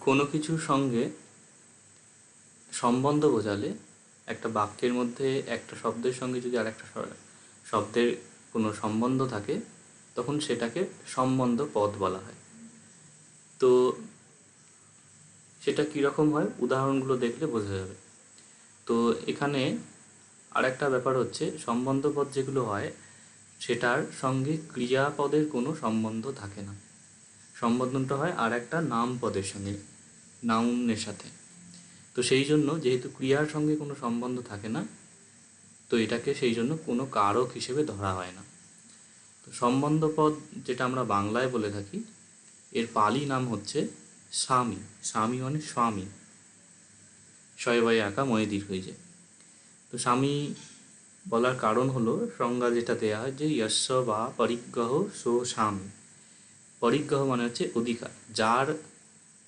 কোনো কিছুর সঙ্গে সম্বন্ধ বোঝালে একটা বাক্যের মধ্যে একটা শব্দের সঙ্গে যদি আরেকটা শব্দের কোনো সম্বন্ধ থাকে তখন সেটাকে সম্বন্ধ পদ বলা হয়। তো সেটা কীরকম হয় উদাহরণগুলো দেখলে বোঝা যাবে। তো এখানে আরেকটা ব্যাপার হচ্ছে সম্বন্ধ পদ যেগুলো হয় সেটার সঙ্গে ক্রিয়াপদের কোনো সম্বন্ধ থাকে না, সম্বোধনটা হয় আর একটা নাম পদের সঙ্গে, নাউনের সাথে। তো সেই জন্য যেহেতু ক্রিয়ার সঙ্গে কোনো সম্বন্ধ থাকে না, তো এটাকে সেই জন্য কোনো কারক হিসেবে ধরা হয় না। তো সম্বন্ধ পদ যেটা আমরা বাংলায় বলে থাকি এর পালি নাম হচ্ছে স্বামী। স্বামী মানে স্বামী, শয়বাই আঁকা ময়ে দীর্ঘ হয়ে। তো স্বামী বলার কারণ হলো সংজ্ঞা যেটা দেয়া হয় যে যস্য বা পরিগ্রহ সো স্বামী। পরিগ্রহ মানে হচ্ছে অধিকার, যার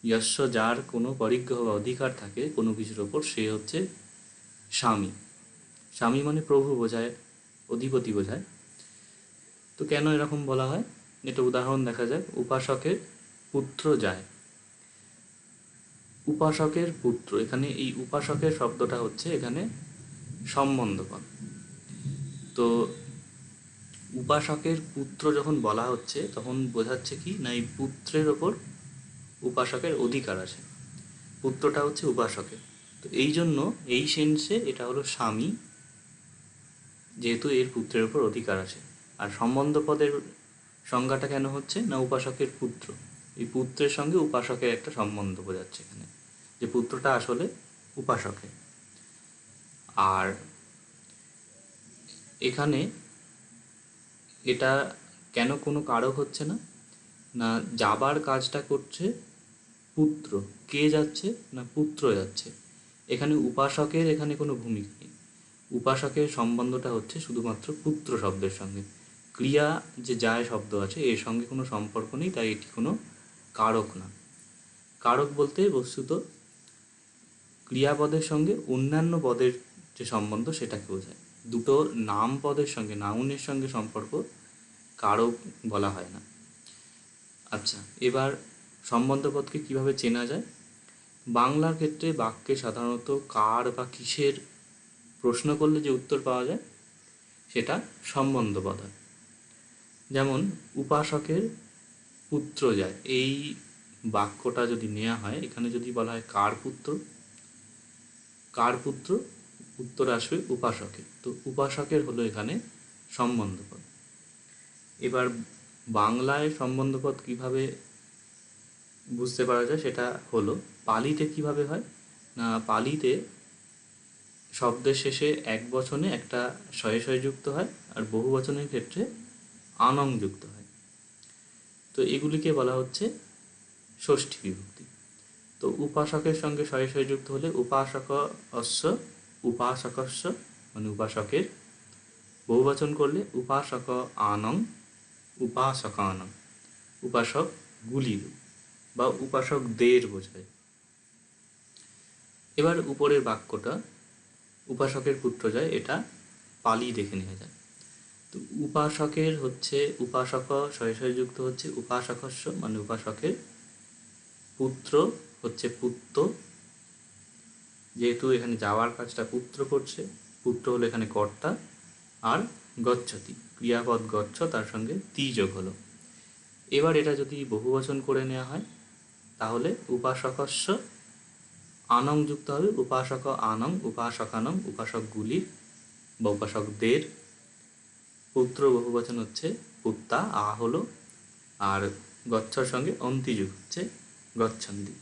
যস্য যার কোনো পরিগ্রহ বা অধিকার থাকে কোনো কিছুর ওপর সে হচ্ছে স্বামী। স্বামী মানে প্রভু বোঝায়, অধিপতি বোঝায়। তো কেন এরকম বলা হয় এটা উদাহরণ দেখা যায়। উপাসকের পুত্র যায়, উপাসকের পুত্র, এখানে এই উপাসকের শব্দটা হচ্ছে এখানে সম্বন্ধপদ। তো উপাসকের পুত্র যখন বলা হচ্ছে তখন বোঝাচ্ছে কি না এই পুত্রের ওপর উপাসকের অধিকার আছে, পুত্রটা হচ্ছে উপাসকের। তো এই জন্য এই সেন্সে এটা হলো স্বামী, যেহেতু এর পুত্রের ওপর অধিকার আছে। আর সম্বন্ধ পদের সংজ্ঞাটা কেন হচ্ছে না উপাসকের পুত্র, এই পুত্রের সঙ্গে উপাসকের একটা সম্বন্ধ বোঝাচ্ছে এখানে, যে পুত্রটা আসলে উপাসকের। আর এখানে এটা কেন কোনো কারক হচ্ছে না, না যাবার কাজটা করছে পুত্র, কে যাচ্ছে না পুত্র যাচ্ছে। এখানে উপাসকের এখানে কোনো ভূমিকা নেই, উপাসকের সম্বন্ধটা হচ্ছে শুধুমাত্র পুত্র শব্দের সঙ্গে। ক্রিয়া যে যায় শব্দ আছে এর সঙ্গে কোনো সম্পর্ক নেই, তাই এটি কোনো কারক না। কারক বলতে বস্তুত ক্রিয়াপদের সঙ্গে অন্যান্য পদের যে সম্বন্ধ সেটাকে বোঝায়। দুটো নাম পদের সঙ্গে, নাউনের সঙ্গে সম্পর্ক কারক বলা হয় না। আচ্ছা, এবার সম্বন্ধপদকে কিভাবে চেনা যায়? বাংলার ক্ষেত্রে বাক্যে সাধারণত কার বা কিসের প্রশ্ন করলে যে উত্তর পাওয়া যায় সেটা সম্বন্ধপদ হয়। যেমন উপাসকের পুত্র যায়, এই বাক্যটা যদি নেওয়া হয় এখানে যদি বলা হয় কার পুত্র, কার পুত্র, উত্তর আসবে উপাসকের। তো উপাসকের হলো এখানে সম্বন্ধপদ। এবার বাংলায় সম্বন্ধপদ কিভাবে বুঝতে পারা যায় সেটা হলো পালিতে কিভাবে হয় না, পালিতে শব্দের শেষে এক বচনে একটা শয়ে শয়ে যুক্ত হয় আর বহু বচনের ক্ষেত্রে আনং যুক্ত হয়। তো এগুলিকে বলা হচ্ছে ষষ্ঠী বিভক্তি। তো উপাসকের সঙ্গে শয়ে শয়ে যুক্ত হলে উপাসক অস্য উপাসকস্য মানে উপাসকের, বহুবচন করলে উপাসক আনং উপাসকানং, উপাসক গুলির বা উপাসকদের বোঝায়। এবার উপরের বাক্যটা উপাসকের পুত্র যায়, এটা পালি দেখে নেওয়া যায়। তো উপাসকের হচ্ছে উপাসক শয়ে শয়ে যুক্ত হচ্ছে উপাসকস্য মানে উপাসকের, পুত্র হচ্ছে পুত্র, যেহেতু এখানে যাওয়ার কাজটা পুত্র করছে, পুত্র হলো এখানে কর্তা, আর গচ্ছতি ক্রিয়াপদ গচ্ছ তার সঙ্গে তি যোগ হলো। এবার এটা যদি বহুবচন করে নেওয়া হয় তাহলে উপাসকস্য আনং যুক্ত হবে উপাসক আনং উপাসকানং উপাসকগুলির বা উপাসকদের, পুত্র বহুবচন হচ্ছে পুত্তা আ হলো, আর গচ্ছর সঙ্গে অন্তি যুগ হচ্ছে গচ্ছন্তি।